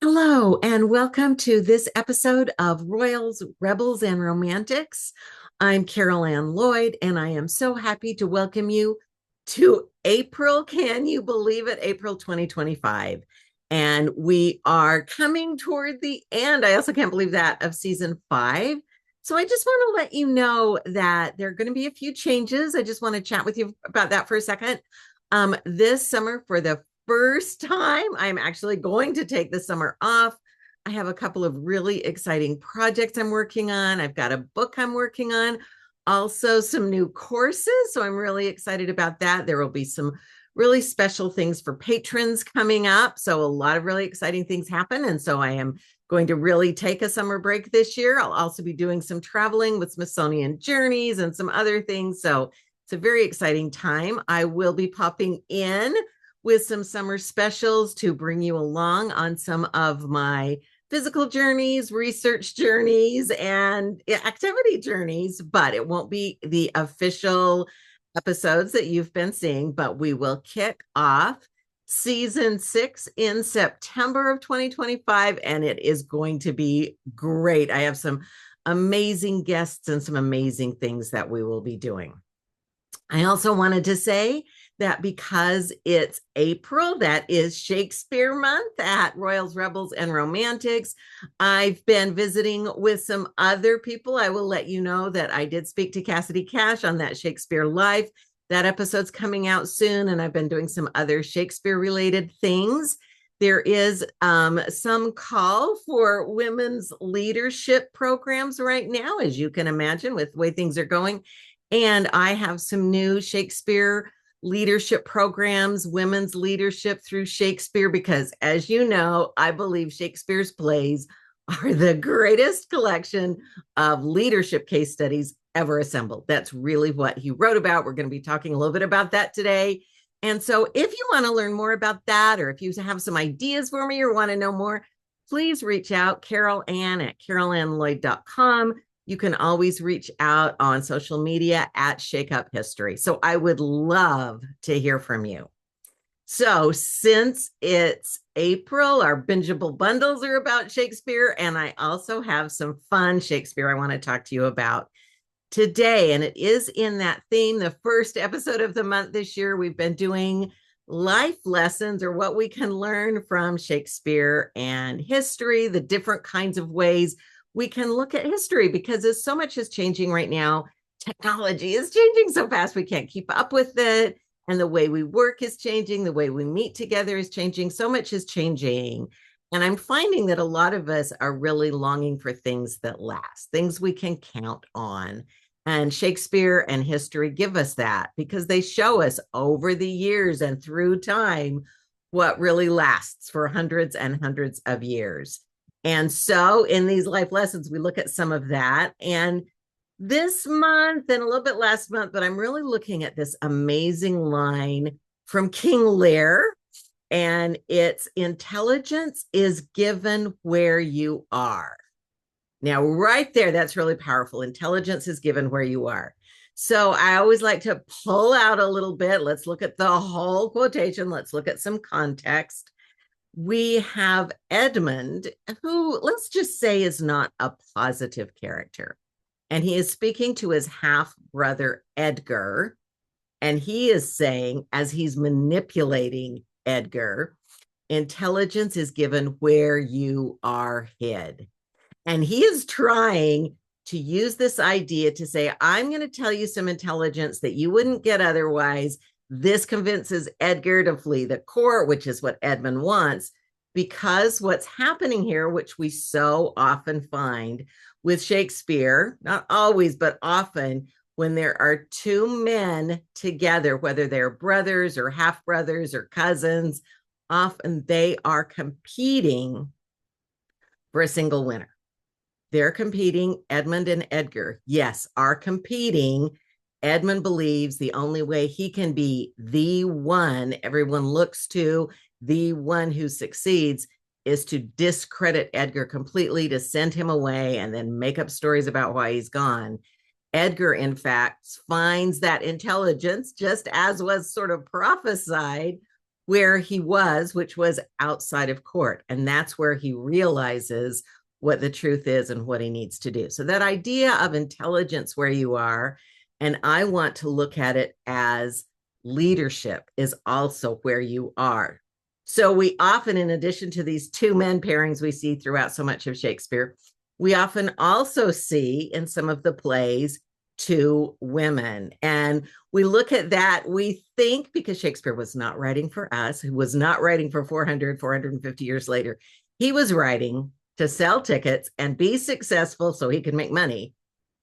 Hello, and welcome to this episode of Royals, Rebels, and Romantics. I'm Carol Ann Lloyd, and I am so happy to welcome you to April. Can you believe it? April 2025. And we are coming toward the end. I also can't believe that of season 5. So I just want to let you know that there are going to be a few changes. I just want to chat with you about that for a second. This summer, for the first time, I'm actually going to take the summer off. I have a couple of really exciting projects I'm working on. I've got a book I'm working on, also some new courses. So I'm really excited about that. There will be some really special things for patrons coming up. So a lot of really exciting things happen. And so I am going to really take a summer break this year. I'll also be doing some traveling with Smithsonian Journeys and some other things. So it's a very exciting time. I will be popping in with some summer specials to bring you along on some of my physical journeys, research journeys, and activity journeys, but it won't be the official episodes that you've been seeing, but we will kick off season 6 in September of 2025, and it is going to be great. I have some amazing guests and some amazing things that we will be doing. I also wanted to say that because it's April, that is Shakespeare month at Royals, Rebels, and Romantics. I've been visiting with some other people. I will let you know that I did speak to Cassidy Cash on that Shakespeare Live. That episode's coming out soon, and I've been doing some other Shakespeare-related things. There is some call for women's leadership programs right now, as you can imagine, with the way things are going. And I have some new Shakespeare leadership programs, women's leadership through Shakespeare, because as you know, I believe Shakespeare's plays are the greatest collection of leadership case studies ever assembled. That's really what he wrote about. We're going to be talking a little bit about that today. And so if you want to learn more about that, or if you have some ideas for me or want to know more, please reach out, Carol Ann at carolannlloyd.com. You can always reach out on social media at Shake Up History. So I would love to hear from you. So since it's April, our bingeable bundles are about Shakespeare, and I also have some fun Shakespeare I want to talk to you about today. And it is in that theme. The first episode of the month this year, we've been doing life lessons, or what we can learn from Shakespeare and history, the different kinds of ways we can look at history, because as so much is changing right now. Technology is changing so fast, we can't keep up with it. And the way we work is changing. The way we meet together is changing. So much is changing. And I'm finding that a lot of us are really longing for things that last, things we can count on. And Shakespeare and history give us that, because they show us over the years and through time what really lasts for hundreds and hundreds of years. And so in these life lessons, we look at some of that. And this month and a little bit last month, but I'm really looking at this amazing line from King Lear, and it's intelligence is given where you are. Now, right there, that's really powerful. Intelligence is given where you are. So I always like to pull out a little bit. Let's look at the whole quotation. Let's look at some context. We have Edmund, who, let's just say, is not a positive character. And he is speaking to his half brother, Edgar. And he is saying, as he's manipulating Edgar, intelligence is given where you are hid. And he is trying to use this idea to say, I'm going to tell you some intelligence that you wouldn't get otherwise. This convinces Edgar to flee the court, which is what Edmund wants, because what's happening here, which we so often find with Shakespeare, not always, but often, when there are two men together, whether they're brothers or half brothers or cousins, often they are competing for a single winner. They're competing. Edmund and Edgar, yes, are competing. Edmund believes the only way he can be the one everyone looks to, the one who succeeds, is to discredit Edgar completely, to send him away and then make up stories about why he's gone. Edgar, in fact, finds that intelligence, just as was sort of prophesied, where he was, which was outside of court. And that's where he realizes what the truth is and what he needs to do. So that idea of intelligence where you are, and I want to look at it as leadership is also where you are. So we often, in addition to these two men pairings we see throughout so much of Shakespeare, we often also see in some of the plays two women. And we look at that, we think because Shakespeare was not writing for us, who was not writing for 450 years later, he was writing to sell tickets and be successful so he could make money.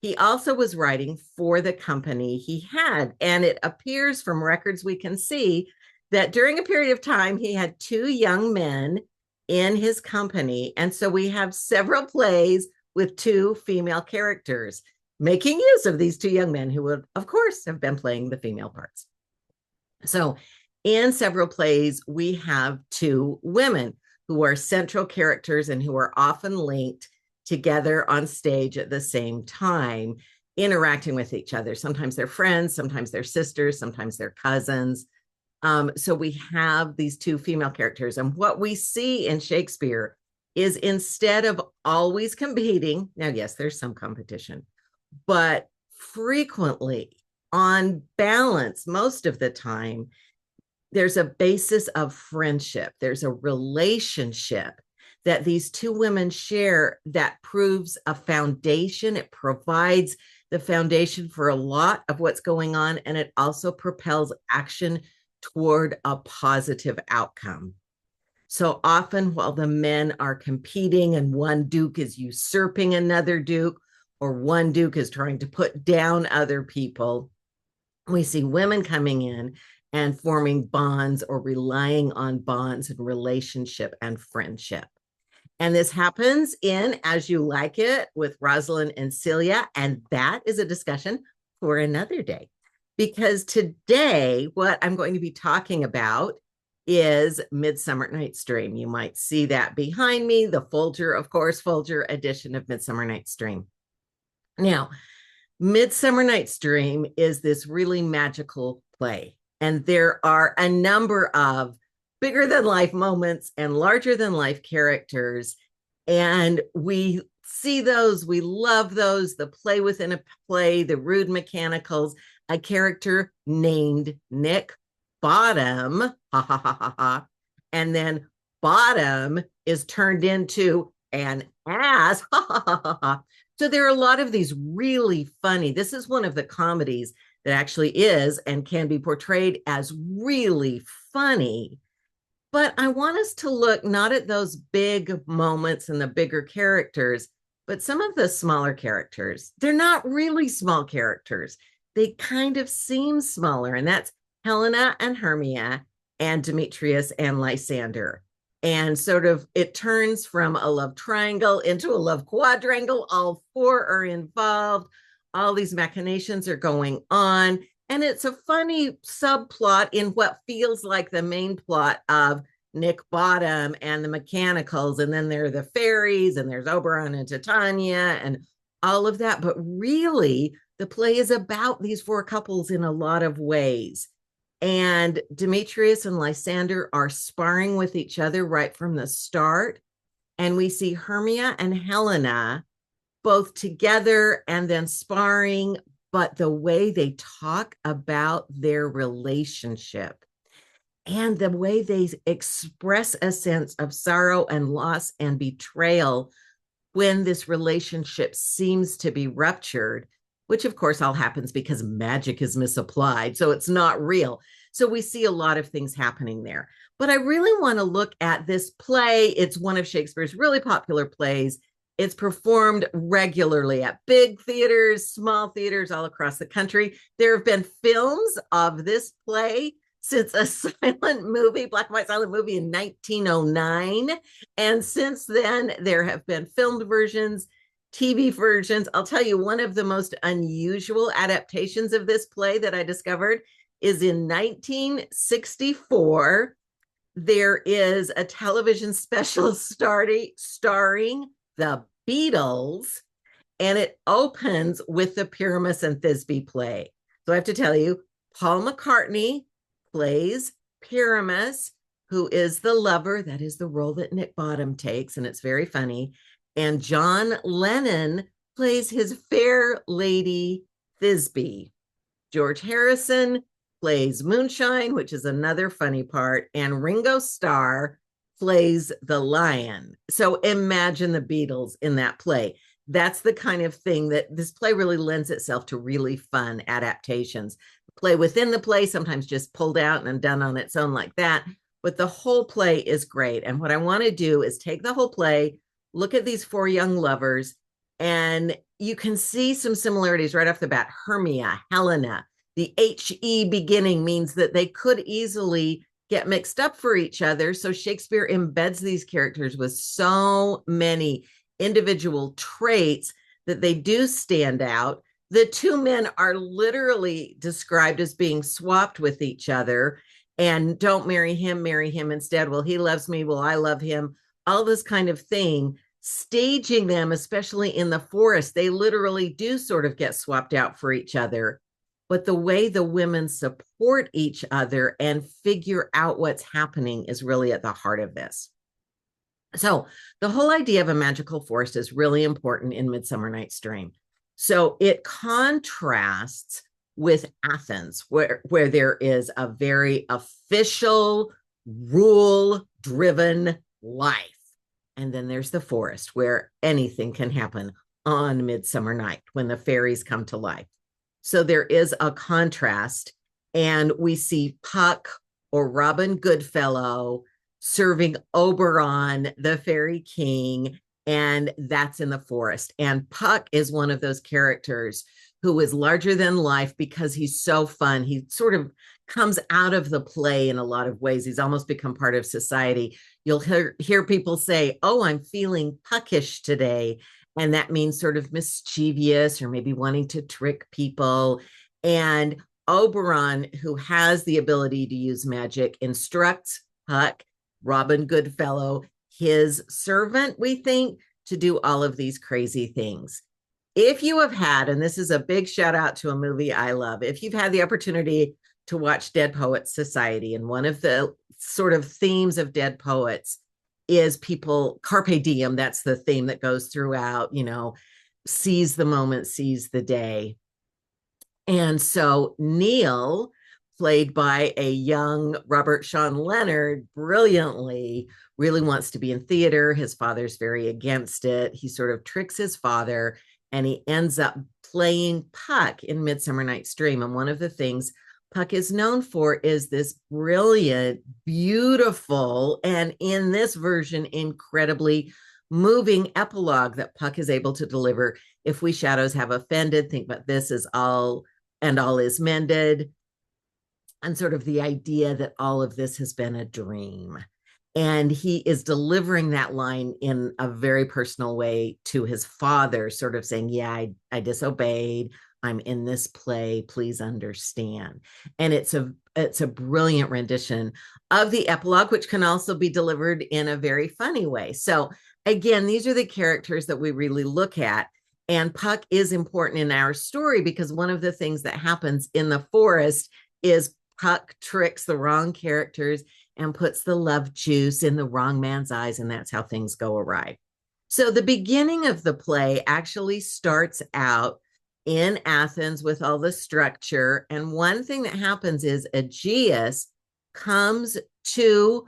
He also was writing for the company he had. And it appears from records we can see that during a period of time, he had two young men in his company. And so we have several plays with two female characters making use of these two young men who would, of course, have been playing the female parts. So in several plays, we have two women who are central characters and who are often linked together on stage at the same time, interacting with each other. Sometimes they're friends, sometimes they're sisters, sometimes they're cousins. So we have these two female characters. And what we see in Shakespeare is instead of always competing, now, yes, there's some competition, but frequently, on balance, most of the time, there's a basis of friendship. There's a relationship that these two women share that proves a foundation. It provides the foundation for a lot of what's going on, and it also propels action toward a positive outcome. So often, while the men are competing and one duke is usurping another duke, or one duke is trying to put down other people, we see women coming in and forming bonds or relying on bonds and relationship and friendship. And this happens in As You Like It with Rosalind and Celia. And that is a discussion for another day. Because today, what I'm going to be talking about is Midsummer Night's Dream. You might see that behind me, the Folger, of course, Folger edition of Midsummer Night's Dream. Now, Midsummer Night's Dream is this really magical play, and there are a number of bigger than life moments and larger than life characters, and we see those, we love those, the play within a play, the rude mechanicals, a character named Nick Bottom, ha ha ha ha ha, and then Bottom is turned into an ass, ha ha ha ha ha. So there are a lot of these really funny. This is one of the comedies that actually is and can be portrayed as really funny. But I want us to look not at those big moments and the bigger characters, but some of the smaller characters. They're not really small characters. They kind of seem smaller, and that's Helena and Hermia and Demetrius and Lysander. And sort of it turns from a love triangle into a love quadrangle. All four are involved. All these machinations are going on. And it's a funny subplot in what feels like the main plot of Nick Bottom and the mechanicals. And then there are the fairies, and there's Oberon and Titania and all of that. But really, the play is about these four couples in a lot of ways. And Demetrius and Lysander are sparring with each other right from the start. And we see Hermia and Helena both together and then sparring, but the way they talk about their relationship and the way they express a sense of sorrow and loss and betrayal when this relationship seems to be ruptured, which of course all happens because magic is misapplied. So it's not real. So we see a lot of things happening there. But I really want to look at this play. It's one of Shakespeare's really popular plays. It's performed regularly at big theaters, small theaters all across the country. There have been films of this play since a silent movie, black and white silent movie in 1909. And since then, there have been filmed versions, TV versions. I'll tell you, one of the most unusual adaptations of this play that I discovered is in 1964. There is a television special starring the Beatles, and it opens with the Pyramus and Thisbe play. So I have to tell you, Paul McCartney plays Pyramus, who is the lover. That is the role that Nick Bottom takes, and it's very funny. And John Lennon plays his fair lady Thisbe. George Harrison plays Moonshine, which is another funny part, and Ringo Starr plays the lion. So imagine the Beatles in that play. That's the kind of thing that this play really lends itself to, really fun adaptations. Play within the play, sometimes just pulled out and done on its own like that. But the whole play is great. And what I want to do is take the whole play, look at these four young lovers, and you can see some similarities right off the bat. Hermia, Helena, the HE beginning means that they could easily get mixed up for each other. So Shakespeare embeds these characters with so many individual traits that they do stand out. The two men are literally described as being swapped with each other, and don't marry him instead. Well, he loves me. Well, I love him. All this kind of thing. Staging them, especially in the forest, they literally do sort of get swapped out for each other. But the way the women support each other and figure out what's happening is really at the heart of this. So the whole idea of a magical forest is really important in Midsummer Night's Dream. So it contrasts with Athens, where there is a very official, rule-driven life. And then there's the forest, where anything can happen on Midsummer Night when the fairies come to life. So there is a contrast, and we see Puck or Robin Goodfellow serving Oberon, the fairy king, and that's in the forest. And Puck is one of those characters who is larger than life because he's so fun. He sort of comes out of the play in a lot of ways. He's almost become part of society. You'll hear people say, oh, I'm feeling puckish today. And that means sort of mischievous or maybe wanting to trick people. And Oberon, who has the ability to use magic, instructs Puck, Robin Goodfellow, his servant, we think, to do all of these crazy things. If you have had, and this is a big shout out to a movie I love, if you've had the opportunity to watch Dead Poets Society, and one of the sort of themes of Dead Poets is people, carpe diem, that's the theme that goes throughout, seize the moment, seize the day. And so Neil, played by a young Robert Sean Leonard, brilliantly, really wants to be in theater. His father's very against it. He sort of tricks his father, and he ends up playing Puck in Midsummer Night's Dream. And one of the things Puck is known for is this brilliant, beautiful, and in this version, incredibly moving epilogue that Puck is able to deliver. If we shadows have offended, think about this as all and all is mended. And sort of the idea that all of this has been a dream. And he is delivering that line in a very personal way to his father, sort of saying, yeah, I disobeyed. I'm in this play. Please understand. And it's a brilliant rendition of the epilogue, which can also be delivered in a very funny way. So again, these are the characters that we really look at. And Puck is important in our story because one of the things that happens in the forest is Puck tricks the wrong characters and puts the love juice in the wrong man's eyes, and that's how things go awry. So the beginning of the play actually starts out in Athens with all the structure, and one thing that happens is Aegeus comes to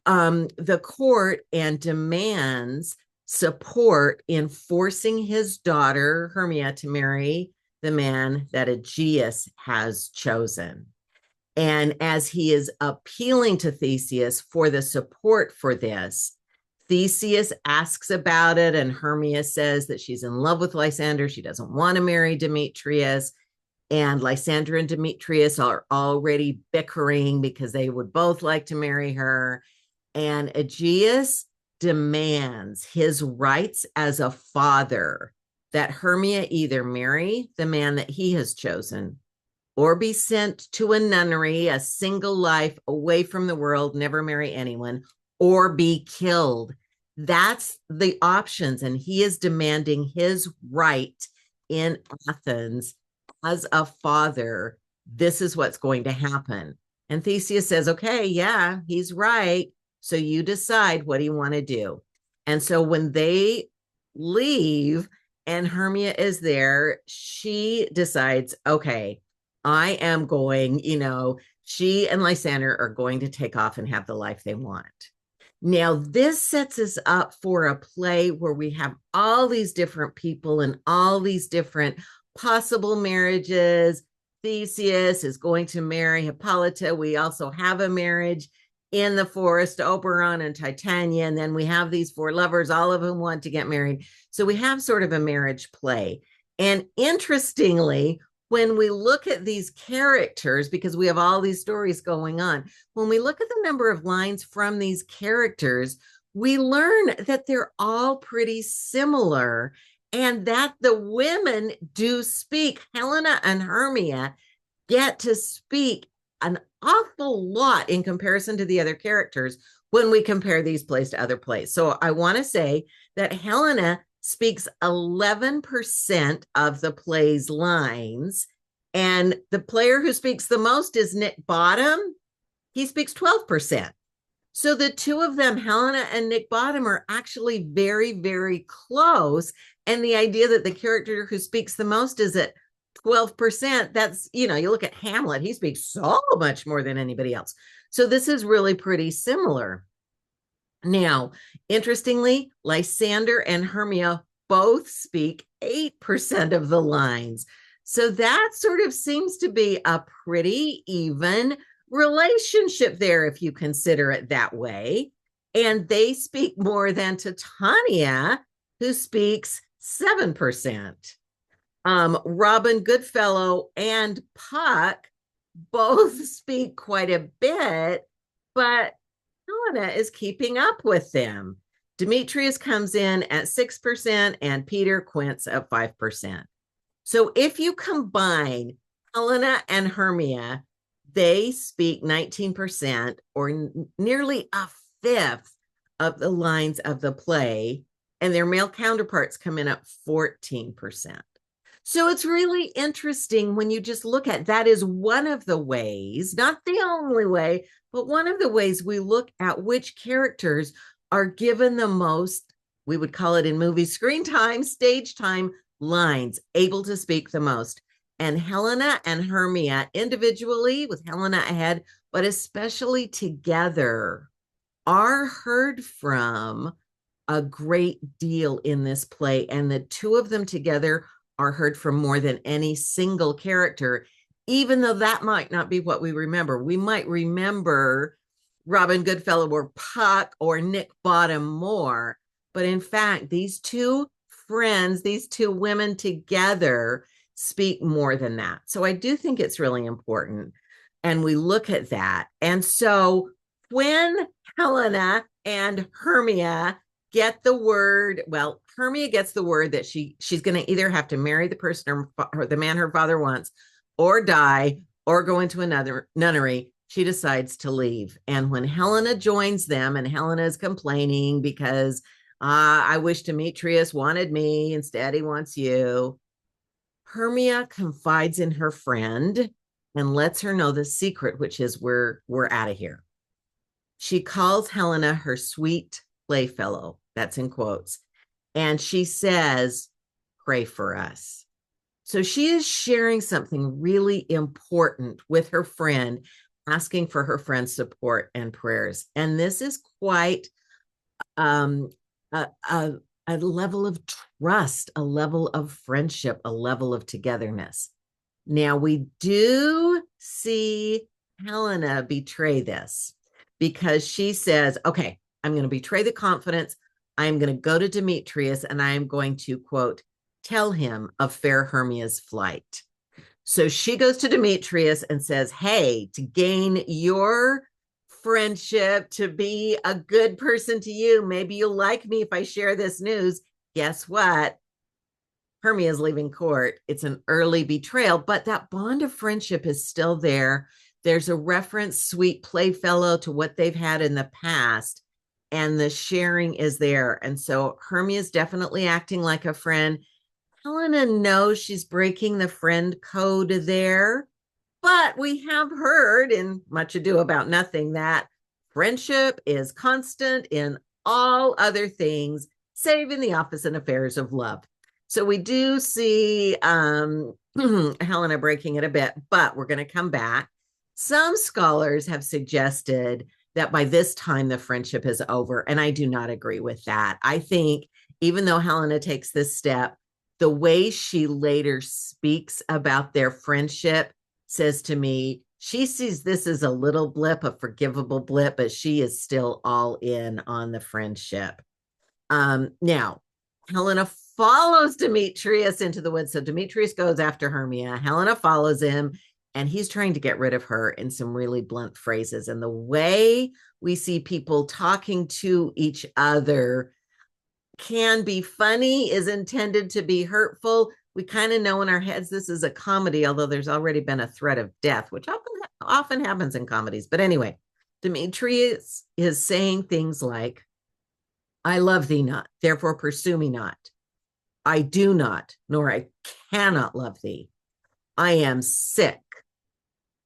the court and demands support in forcing his daughter Hermia to marry the man that Aegeus has chosen. And as he is appealing to Theseus for the support for this, Theseus asks about it, and Hermia says that she's in love with Lysander. She doesn't want to marry Demetrius. And Lysander and Demetrius are already bickering because they would both like to marry her. And Aegeus demands his rights as a father, that Hermia either marry the man that he has chosen or be sent to a nunnery, a single life away from the world, never marry anyone, or be killed. That's the options. And he is demanding his right in Athens as a father. This is what's going to happen. And Theseus says, okay, yeah, he's right. So you decide, what do you want to do? And so when they leave and Hermia is there, she decides, okay, I am going, she and Lysander are going to take off and have the life they want. Now, this sets us up for a play where we have all these different people and all these different possible marriages. Theseus is going to marry Hippolyta. We also have a marriage in the forest, Oberon and Titania. And then we have these four lovers, all of whom want to get married. So we have sort of a marriage play. And interestingly, when we look at these characters, because we have all these stories going on, when we look at the number of lines from these characters, we learn that they're all pretty similar and that the women do speak. Helena and Hermia get to speak an awful lot in comparison to the other characters when we compare these plays to other plays. So I want to say that Helena speaks 11% of the play's lines, and the player who speaks the most is Nick Bottom. He speaks 12%. So the two of them, Helena and Nick Bottom, are actually very, very close. And the idea that the character who speaks the most is at 12%, that's, you look at Hamlet, he speaks so much more than anybody else. So this is really pretty similar. Now, interestingly, Lysander and Hermia both speak 8% of the lines. So that sort of seems to be a pretty even relationship there, if you consider it that way. And they speak more than Titania, who speaks 7%. Robin Goodfellow and Puck both speak quite a bit, but Helena is keeping up with them. Demetrius comes in at 6% and Peter Quince at 5%. So if you combine Helena and Hermia, they speak 19% or nearly a fifth of the lines of the play, and their male counterparts come in at 14%. So it's really interesting when you just look at that is one of the ways, not the only way, but one of the ways we look at which characters are given the most, we would call it in movies, screen time, stage time, lines, able to speak the most. And Helena and Hermia individually, with Helena ahead, but especially together, are heard from a great deal in this play. And the two of them together are heard from more than any single character, even though that might not be what we remember. We might remember Robin Goodfellow or Puck or Nick Bottom more. But in fact, these two friends, these two women together speak more than that. So I do think it's really important. And we look at that. And so when Helena and Hermia get the word, well, Hermia gets the word that she's going to either have to marry the person or the man her father wants, or die, or go into another nunnery. She decides to leave. And when Helena joins them, and Helena is complaining because I wish Demetrius wanted me, instead he wants you, Hermia confides in her friend and lets her know the secret, which is we're out of here. She calls Helena her sweet playfellow. That's in quotes. And she says, pray for us. So she is sharing something really important with her friend, asking for her friend's support and prayers. And this is quite a level of trust, a level of friendship, a level of togetherness. Now, we do see Helena betray this because she says, okay, I'm going to betray the confidence. I'm going to go to Demetrius and I'm going to, quote, tell him of fair Hermia's flight. So she goes to Demetrius and says, hey, to gain your friendship, to be a good person to you, maybe you'll like me if I share this news. Guess what? Hermia is leaving court. It's an early betrayal, but that bond of friendship is still there. There's a reference, sweet playfellow, to what they've had in the past, and the sharing is there. And so Hermia is definitely acting like a friend. Helena knows she's breaking the friend code there, But we have heard in Much Ado About Nothing that friendship is constant in all other things, save in the office and affairs of love. So we do see Helena breaking it a bit, but we're going to come back. Some scholars have suggested that by this time the friendship is over, and I do not agree with that. I think even though Helena takes this step, the way she later speaks about their friendship says to me, she sees this as a little blip, a forgivable blip, but she is still all in on the friendship. Now, Helena follows Demetrius into the woods. So Demetrius goes after Hermia. Helena follows him, and he's trying to get rid of her in some really blunt phrases. And the way we see people talking to each other can be funny, is intended to be hurtful. We kind of know in our heads this is a comedy, although there's already been a threat of death, which often happens in comedies. But anyway, Demetrius is saying things like, I love thee not, therefore pursue me not. I do not, nor I cannot love thee. I am sick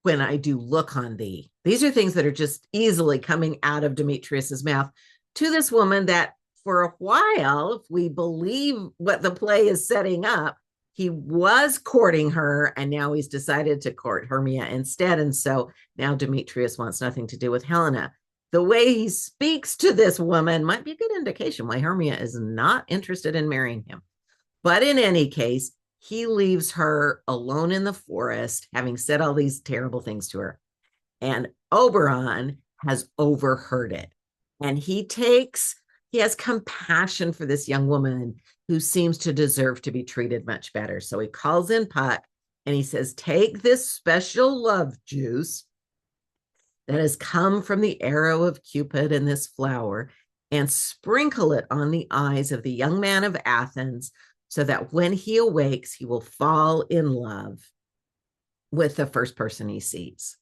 when I do look on thee. These are things that are just easily coming out of Demetrius's mouth to this woman that for a while, if we believe what the play is setting up, he was courting her, and now he's decided to court Hermia instead. And so now Demetrius wants nothing to do with Helena. The way he speaks to this woman might be a good indication why Hermia is not interested in marrying him. But in any case, he leaves her alone in the forest, having said all these terrible things to her. And Oberon has overheard it. And he has compassion for this young woman who seems to deserve to be treated much better. So he calls in Puck and he says, take this special love juice that has come from the arrow of Cupid and this flower and sprinkle it on the eyes of the young man of Athens so that when he awakes, he will fall in love with the first person he sees.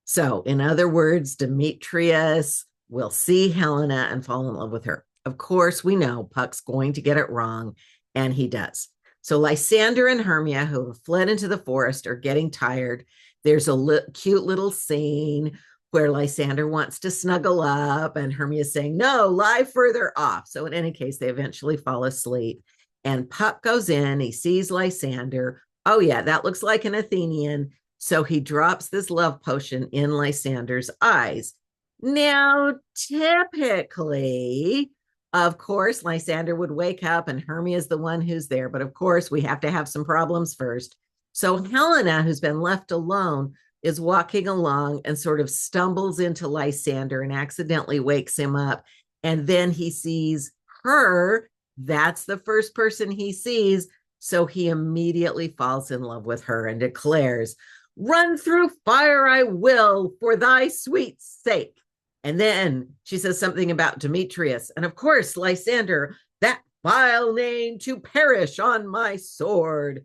So in other words, Demetrius will see Helena and fall in love with her. Of course, we know Puck's going to get it wrong, and he does. So Lysander and Hermia, who have fled into the forest, are getting tired. There's a cute little scene where Lysander wants to snuggle up, and Hermia is saying, no, lie further off. So in any case, they eventually fall asleep. And Puck goes in, he sees Lysander. Oh, yeah, that looks like an Athenian. So he drops this love potion in Lysander's eyes. Now, typically, of course, Lysander would wake up and Hermia is the one who's there. But of course, we have to have some problems first. So Helena, who's been left alone, is walking along and sort of stumbles into Lysander and accidentally wakes him up. And then he sees her. That's the first person he sees. So he immediately falls in love with her and declares, run through fire I will for thy sweet sake. And then she says something about Demetrius. And of course, Lysander, that vile name to perish on my sword.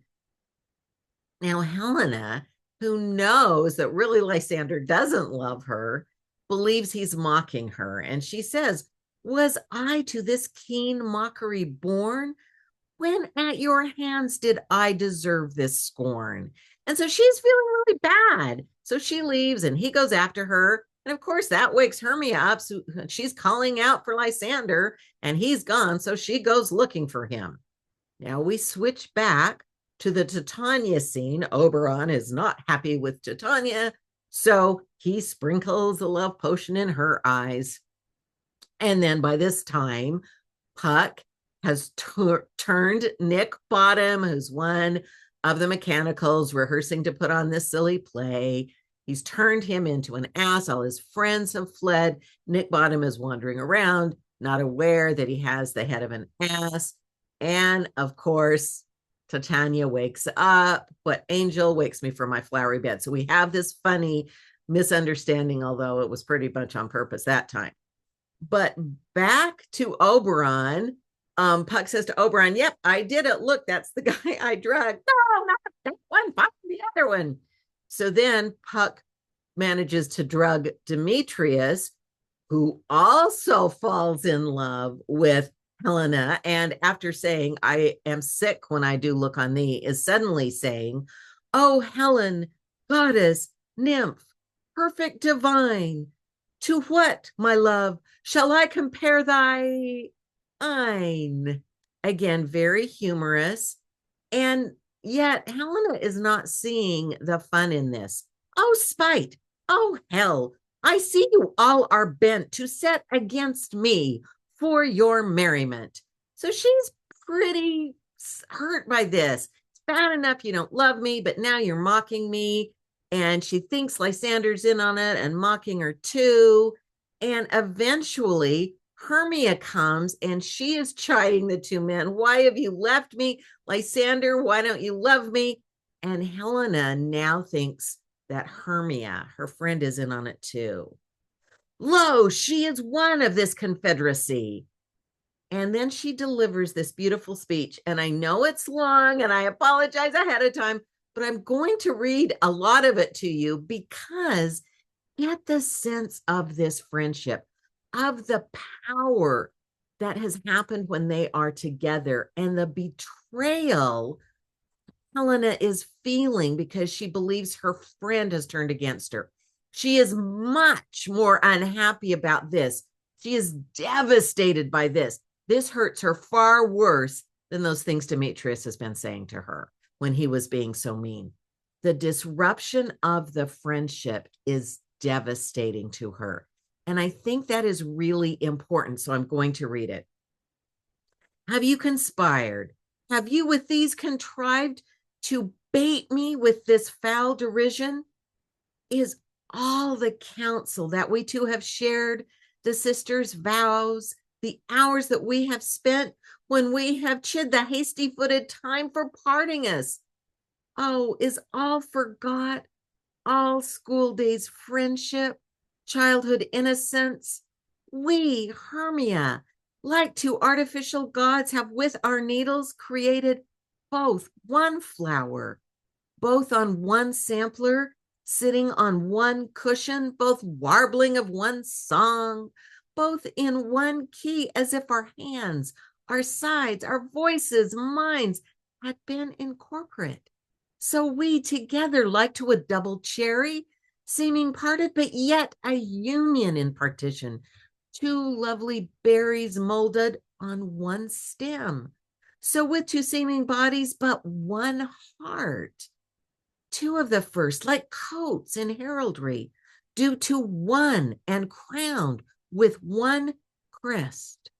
Now, Helena, who knows that really Lysander doesn't love her, believes he's mocking her. And she says, was I to this keen mockery born? When at your hands did I deserve this scorn? And so she's feeling really bad. So she leaves and he goes after her. And of course, that wakes Hermia up. So she's calling out for Lysander and he's gone. So she goes looking for him. Now we switch back to the Titania scene. Oberon is not happy with Titania. So he sprinkles a love potion in her eyes. And then by this time, Puck has turned Nick Bottom, who's one of the mechanicals rehearsing to put on this silly play. He's turned him into an ass. All his friends have fled. Nick Bottom is wandering around, not aware that he has the head of an ass. And of course, Titania wakes up. What angel wakes me from my flowery bed? So we have this funny misunderstanding, although it was pretty much on purpose that time. But back to Oberon, Puck says to Oberon, yep, I did it. Look, that's the guy I drugged. No, not that one, find the other one. So then Puck manages to drug Demetrius, who also falls in love with Helena. And after saying, I am sick when I do look on thee, is suddenly saying, oh, Helen, goddess, nymph, perfect divine, to what, my love, shall I compare thy ein? Again, very humorous. And yet, Helena is not seeing the fun in this. Oh, spite! Oh, hell! I see you all are bent to set against me for your merriment. So she's pretty hurt by this. It's bad enough you don't love me, but now you're mocking me. And she thinks Lysander's in on it and mocking her too. And eventually, Hermia comes and she is chiding the two men. Why have you left me? Lysander, why don't you love me? And Helena now thinks that Hermia, her friend, is in on it too. Lo, she is one of this confederacy. And then she delivers this beautiful speech. And I know it's long and I apologize ahead of time, but I'm going to read a lot of it to you because get the sense of this friendship, of the power that has happened when they are together and the betrayal Helena is feeling because she believes her friend has turned against her. She is much more unhappy about this. She is devastated by this. This hurts her far worse than those things Demetrius has been saying to her when he was being so mean. The disruption of the friendship is devastating to her. And I think that is really important. So I'm going to read it. Have you conspired? Have you with these contrived to bait me with this foul derision? Is all the counsel that we two have shared, the sisters' vows, the hours that we have spent when we have chid the hasty-footed time for parting us? Oh, is all forgot, all school days friendship, childhood innocence? We, Hermia, like to artificial gods, have with our needles created both one flower, both on one sampler, sitting on one cushion, both warbling of one song, both in one key, as if our hands, our sides, our voices, minds had been incorporate. So we together, like to a double cherry, seeming parted, but yet a union in partition, two lovely berries molded on one stem. So with two seeming bodies, but one heart. Two of the first, like coats in heraldry, due to one and crowned with one crest.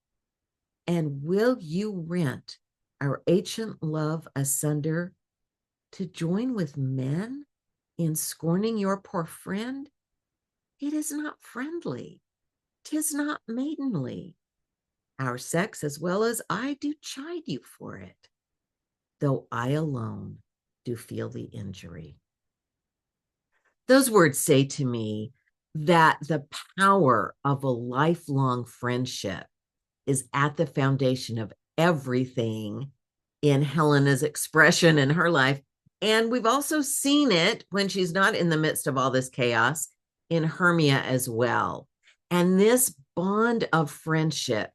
And will you rent our ancient love asunder to join with men in scorning your poor friend? It is not friendly, 'tis not maidenly. Our sex, as well as I, do chide you for it, though I alone do feel the injury. Those words say to me that the power of a lifelong friendship is at the foundation of everything in Helena's expression in her life. And we've also seen it when she's not in the midst of all this chaos in Hermia as well. And this bond of friendship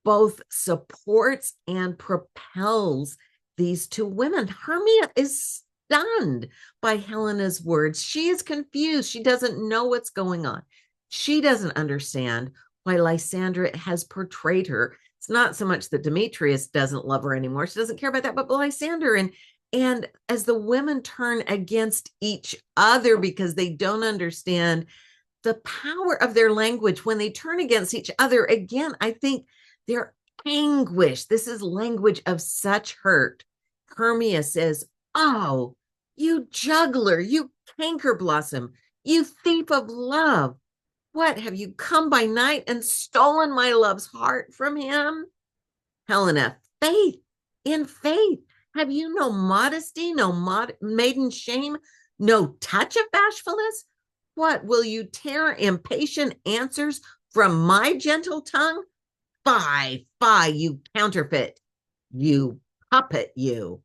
both supports and propels these two women. Hermia is stunned by Helena's words. She is confused. She doesn't know what's going on. She doesn't understand why Lysandra has portrayed her. It's not so much that Demetrius doesn't love her anymore. She doesn't care about that, but Lysander. And as the women turn against each other because they don't understand the power of their language, when they turn against each other, again, I think their anguish, this is language of such hurt. Hermia says, oh, you juggler, you canker blossom, you thief of love. What, have you come by night and stolen my love's heart from him? Helena, faith, in faith, have you no modesty, no maiden shame, no touch of bashfulness? What, will you tear impatient answers from my gentle tongue? Fie, fie, you counterfeit, you puppet, you.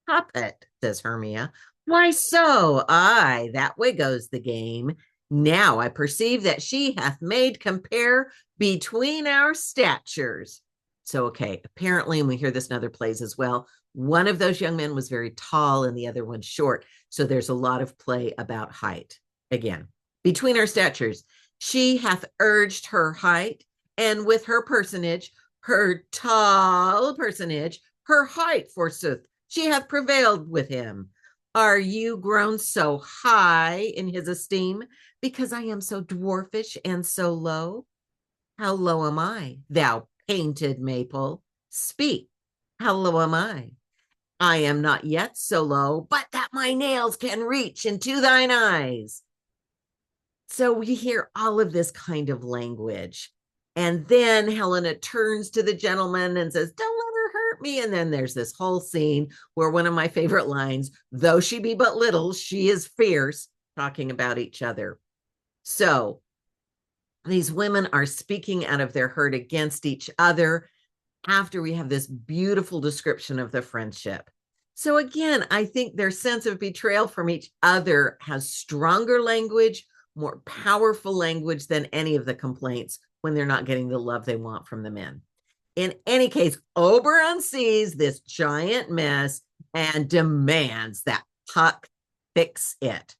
Puppet, says Hermia. Why so? Aye, that way goes the game. Now I perceive that she hath made compare between our statures. So, okay, apparently, and we hear this in other plays as well, One of those young men was very tall and the other one short. So there's a lot of play about height. Again, between our statures, she hath urged her height, and with her personage, her tall personage, her height, forsooth, she hath prevailed with him. Are you grown so high in his esteem because I am so dwarfish and so low? How low am I, thou painted maple? Speak, how low am I? I am not yet so low, but that my nails can reach into thine eyes. So we hear all of this kind of language. And then Helena turns to the gentleman and says, don't let her hurt me. And then there's this whole scene where one of my favorite lines, though she be but little, she is fierce, talking about each other. So these women are speaking out of their hurt against each other after we have this beautiful description of the friendship. So again, I think their sense of betrayal from each other has stronger language, more powerful language than any of the complaints when they're not getting the love they want from the men. In any case, Oberon sees this giant mess and demands that Puck fix it.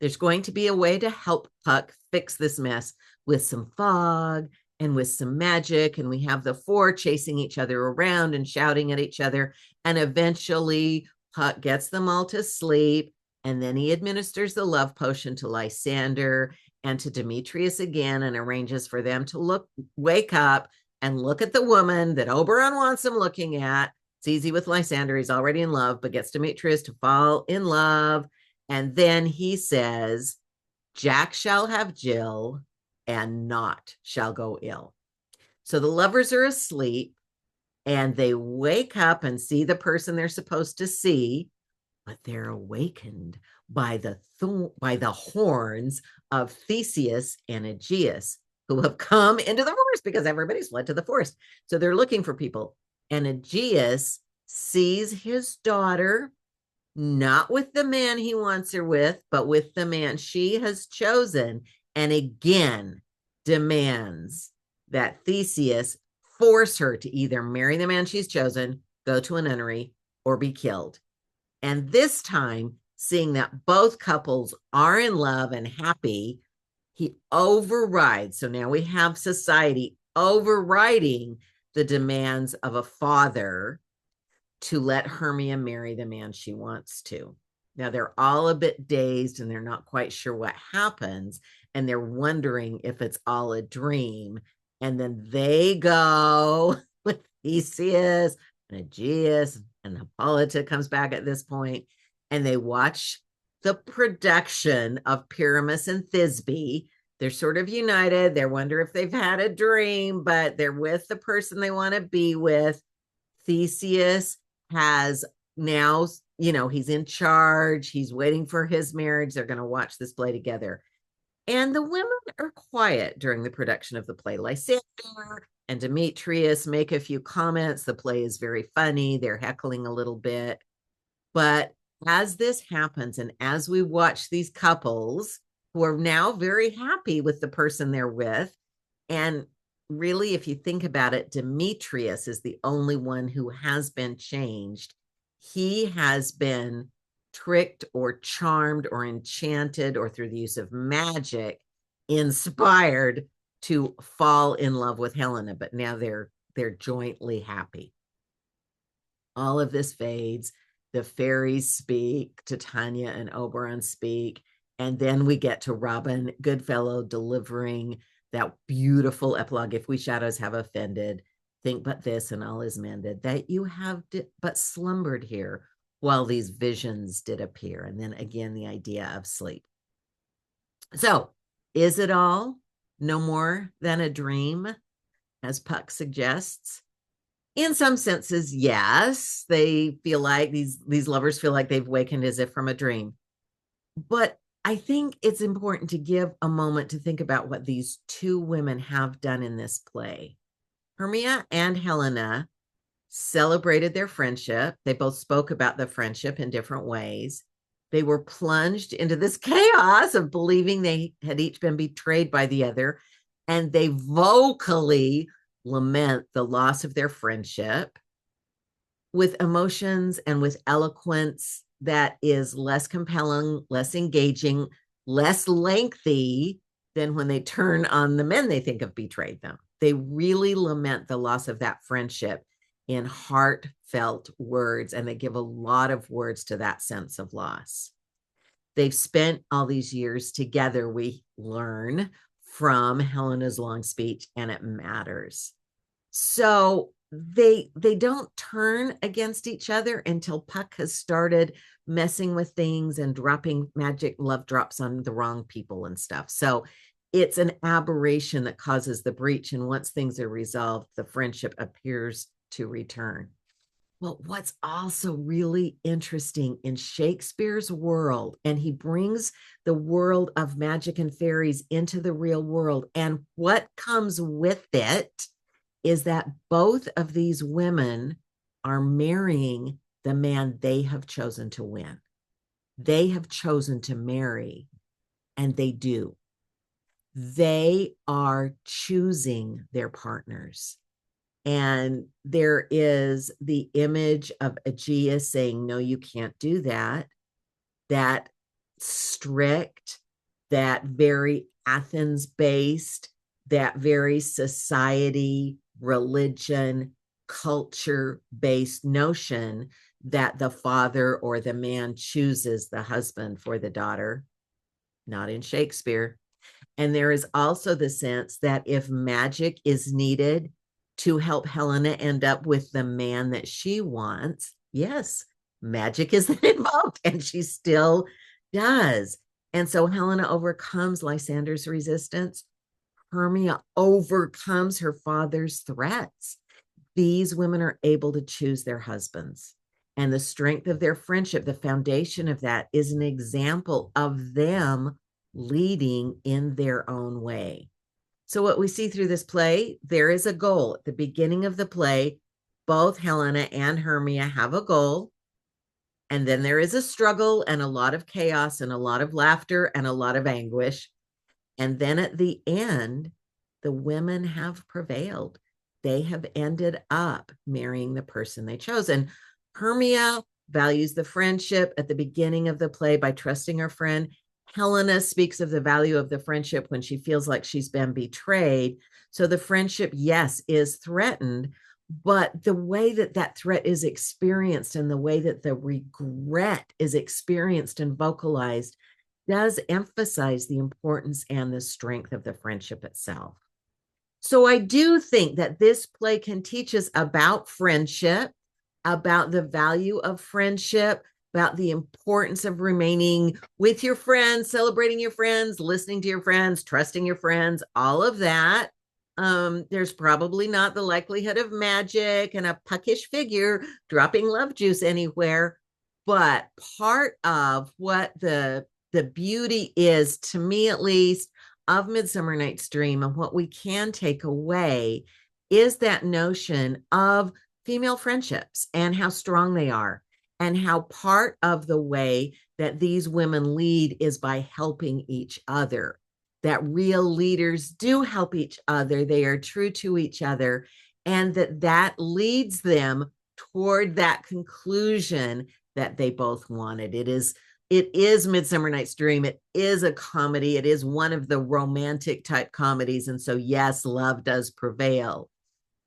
There's going to be a way to help Puck fix this mess with some fog and with some magic. And we have the four chasing each other around and shouting at each other. And eventually Puck gets them all to sleep. And then he administers the love potion to Lysander and to Demetrius again and arranges for them to wake up and look at the woman that Oberon wants them looking at. It's easy with Lysander. He's already in love, but gets Demetrius to fall in love. And then he says, Jack shall have Jill and naught shall go ill. So the lovers are asleep and they wake up and see the person they're supposed to see, but they're awakened by the horns of Theseus and Aegeus, who have come into the forest because everybody's fled to the forest. So they're looking for people. And Aegeus sees his daughter, not with the man he wants her with, but with the man she has chosen, and again demands that Theseus force her to either marry the man she's chosen, go to a nunnery, or be killed. And this time, seeing that both couples are in love and happy, he overrides. So now we have society overriding the demands of a father to let Hermia marry the man she wants to. Now they're all a bit dazed and they're not quite sure what happens. And they're wondering if it's all a dream. And then they go with Theseus and Aegeus, and Hippolyta comes back at this point, and they watch the production of Pyramus and Thisbe. They're sort of united. They wonder if they've had a dream, but they're with the person they want to be with. Theseus has now, he's in charge. He's waiting for his marriage. They're going to watch this play together. And the women are quiet during the production of the play. Lysander and Demetrius make a few comments. The play is very funny. They're heckling a little bit. But as this happens, and as we watch these couples who are now very happy with the person they're with, and really, if you think about it, Demetrius is the only one who has been changed. He has been tricked or charmed or enchanted or through the use of magic inspired to fall in love with Helena, but now they're jointly happy. All of this fades. The fairies speak, Titania and Oberon speak, and then we get to Robin Goodfellow delivering that beautiful epilogue. If we shadows have offended, think but this and all is mended, that you have but slumbered here while these visions did appear. And then again, the idea of sleep. So is it all no more than a dream, as Puck suggests? In some senses, yes. They feel like these lovers feel like they've wakened as if from a dream. But I think it's important to give a moment to think about what these two women have done in this play. Hermia and Helena celebrated their friendship. They both spoke about the friendship in different ways. They were plunged into this chaos of believing they had each been betrayed by the other, and they vocally lament the loss of their friendship. with emotions and with eloquence that is less compelling, less engaging, less lengthy than when they turn on the men they think have betrayed them. They really lament the loss of that friendship in heartfelt words, and they give a lot of words to that sense of loss. They've spent all these years together, we learn from Helena's long speech, and it matters. So they don't turn against each other until Puck has started messing with things and dropping magic love drops on the wrong people and stuff. So it's an aberration that causes the breach. And once things are resolved, the friendship appears to return. Well, what's also really interesting in Shakespeare's world, and he brings the world of magic and fairies into the real world, and what comes with it is that both of these women are marrying the man they have chosen to win. They have chosen to marry, and they do. They are choosing their partners. And there is the image of Aegeus saying, no, you can't do that. That strict, that very Athens-based, that very society, religion, culture-based notion that the father or the man chooses the husband for the daughter, not in Shakespeare. And there is also the sense that if magic is needed to help Helena end up with the man that she wants, yes, magic is involved, and she still does. And so Helena overcomes Lysander's resistance. Hermia overcomes her father's threats. These women are able to choose their husbands. And the strength of their friendship, the foundation of that, is an example of them leading in their own way. So what we see through this play, there is a goal. At the beginning of the play, both Helena and Hermia have a goal. And then there is a struggle and a lot of chaos and a lot of laughter and a lot of anguish. And then at the end, the women have prevailed. They have ended up marrying the person they chose. And Hermia values the friendship at the beginning of the play by trusting her friend. Helena speaks of the value of the friendship when she feels like she's been betrayed. So the friendship, yes, is threatened, but the way that that threat is experienced and the way that the regret is experienced and vocalized does emphasize the importance and the strength of the friendship itself. So I do think that this play can teach us about friendship, about the value of friendship, about the importance of remaining with your friends, celebrating your friends, listening to your friends, trusting your friends, all of that. There's probably not the likelihood of magic and a puckish figure dropping love juice anywhere, but part of what the beauty is, to me at least, of Midsummer Night's Dream and what we can take away is that notion of female friendships and how strong they are, and how part of the way that these women lead is by helping each other. That real leaders do help each other. They are true to each other, and that leads them toward that conclusion that they both wanted. It is Midsummer Night's Dream. It is a comedy. It is one of the romantic type comedies. And so, yes, love does prevail,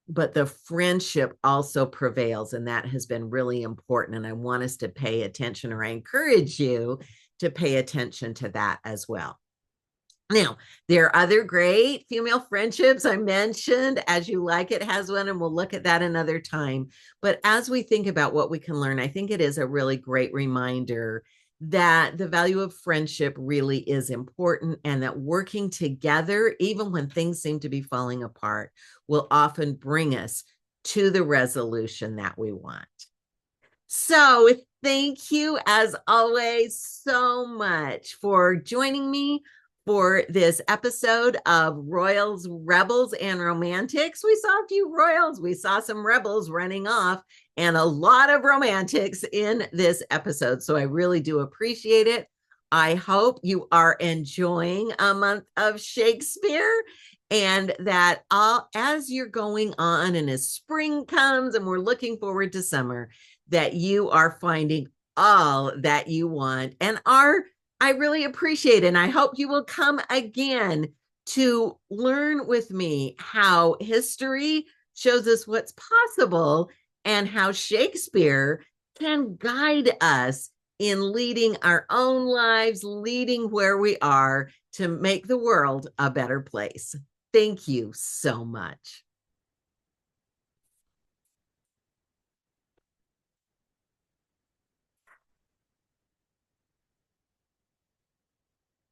but the friendship also prevails. And that has been really important. And I want us to pay attention, or I encourage you to pay attention to that as well. Now, there are other great female friendships I mentioned. As You Like It has one, and we'll look at that another time. But as we think about what we can learn, I think it is a really great reminder that the value of friendship really is important, and that working together, even when things seem to be falling apart, will often bring us to the resolution that we want. So thank you, as always, so much for joining me for this episode of Royals, Rebels, and Romantics. We saw a few royals, we saw some rebels running off, and a lot of romantics in this episode. So I really do appreciate it. I hope you are enjoying a month of Shakespeare. And that all as you're going on and as spring comes and we're looking forward to summer, that you are finding all that you want and are I really appreciate it. And I hope you will come again to learn with me how history shows us what's possible and how Shakespeare can guide us in leading our own lives, leading where we are to make the world a better place. Thank you so much.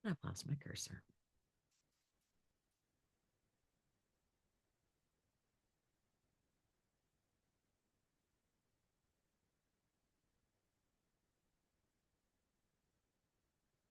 I've lost my cursor.